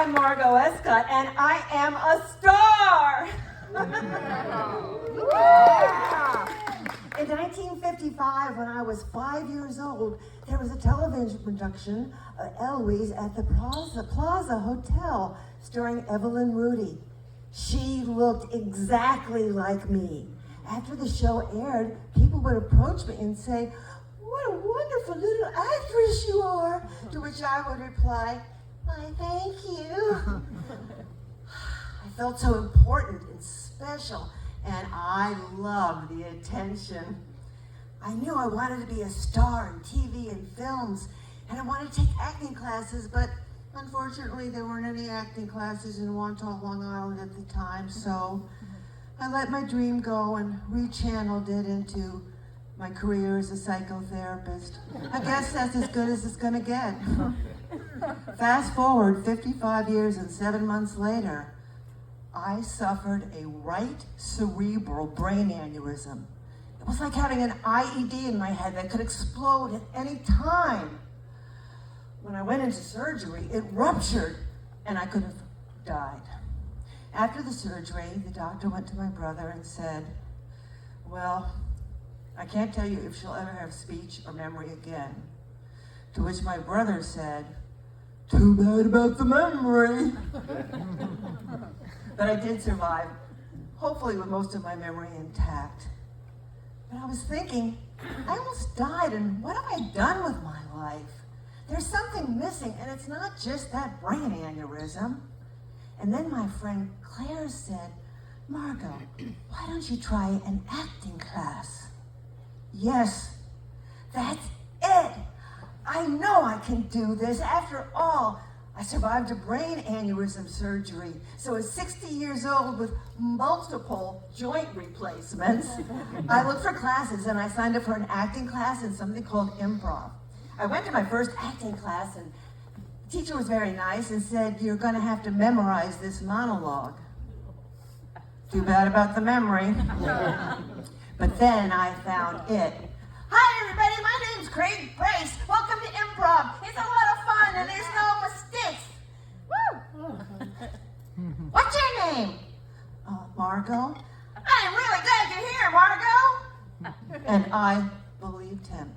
I'm Margot Escott, and I am a star! In 1955, when I was 5 years old, there was a television production, Eloise, at the Plaza Hotel, starring Evelyn Moody. She looked exactly like me. After the show aired, people would approach me and say, "What a wonderful little actress you are," to which I would reply, "Why, thank you." I felt so important and special, and I loved the attention. I knew I wanted to be a star in TV and films, and I wanted to take acting classes, but unfortunately there weren't any acting classes in Wantagh, Long Island at the time, so I let my dream go and rechanneled it into my career as a psychotherapist. I guess that's as good as it's gonna get. Fast forward 55 years and 7 months later, I suffered a right cerebral brain aneurysm. It was like having an IED in my head that could explode at any time. When I went into surgery, it ruptured and I could have died. After the surgery, the doctor went to my brother and said, "Well, I can't tell you if she'll ever have speech or memory again." To which my brother said, "Too bad about the memory." But I did survive, hopefully with most of my memory intact. But I was thinking, I almost died, and what have I done with my life? There's something missing, and it's not just that brain aneurysm. And then my friend Claire said, "Margot, why don't you try an acting class?" Yes, that's it. I know I can do this. After all, I survived a brain aneurysm surgery. So at 60 years old with multiple joint replacements, I looked for classes and I signed up for an acting class in something called Improv. I went to my first acting class and the teacher was very nice and said, "You're gonna have to memorize this monologue." Too bad about the memory. But then I found it. "Hi everybody, my name's Craig Brace. Welcome to Improv. It's a lot of fun and there's no mistakes. Woo! What's your name?" "Margot." "I'm really glad you're here, Margot." And I believed him.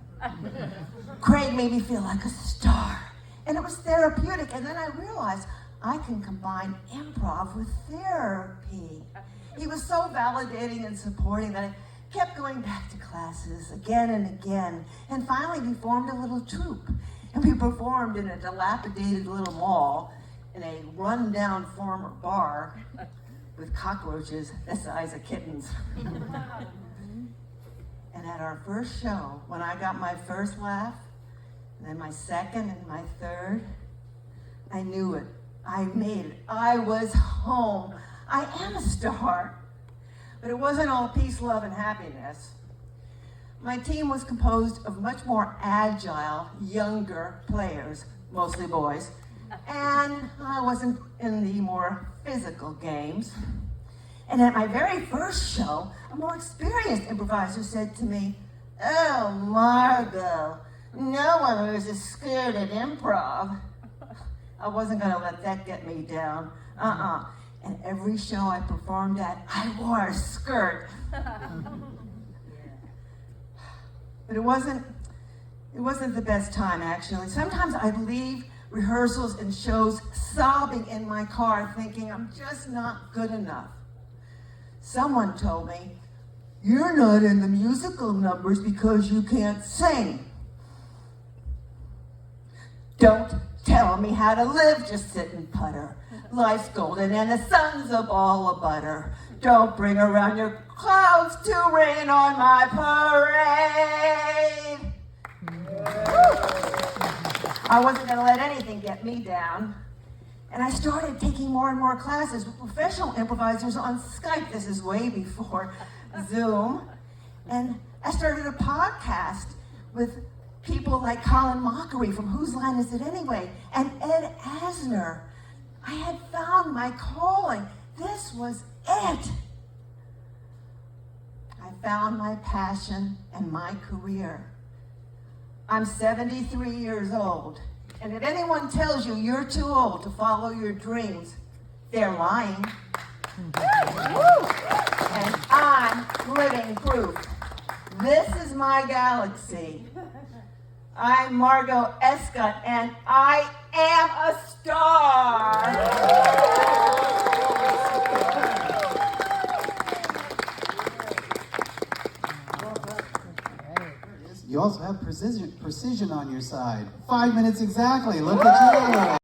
Craig made me feel like a star, and it was therapeutic. And then I realized I can combine improv with therapy. He was so validating and supporting that I kept going back to classes again and again. And finally we formed a little troupe, and we performed in a dilapidated little mall in a run-down former bar with cockroaches the size of kittens. And at our first show, when I got my first laugh, and then my second and my third, I knew it. I made it. I was home. I am a star. But it wasn't all peace, love, and happiness. My team was composed of much more agile, younger players, mostly boys, and I wasn't in the more physical games. And at my very first show, a more experienced improviser said to me, "Oh, Margot, no one was as scared at improv." I wasn't gonna let that get me down. And every show I performed at, I wore a skirt. But it wasn't the best time, actually. Sometimes I'd leave rehearsals and shows sobbing in my car, thinking I'm just not good enough. Someone told me, "You're not in the musical numbers because you can't sing." Don't tell me how to live, just sit and putter. Life's golden and the sun's a ball of butter. Don't bring around your clouds to rain on my parade. I wasn't gonna let anything get me down. And I started taking more and more classes with professional improvisers on Skype. This is way before Zoom. And I started a podcast with people like Colin Mockery from Whose Line Is It Anyway? And Ed Asner. I had found my calling. This was it. I found my passion and my career. I'm 73 years old, And if anyone tells you you're too old to follow your dreams, they're lying. And I'm living proof. This is my galaxy. I'm Margot Escott, and I am a star. You also have precision on your side. 5 minutes exactly. Look at you.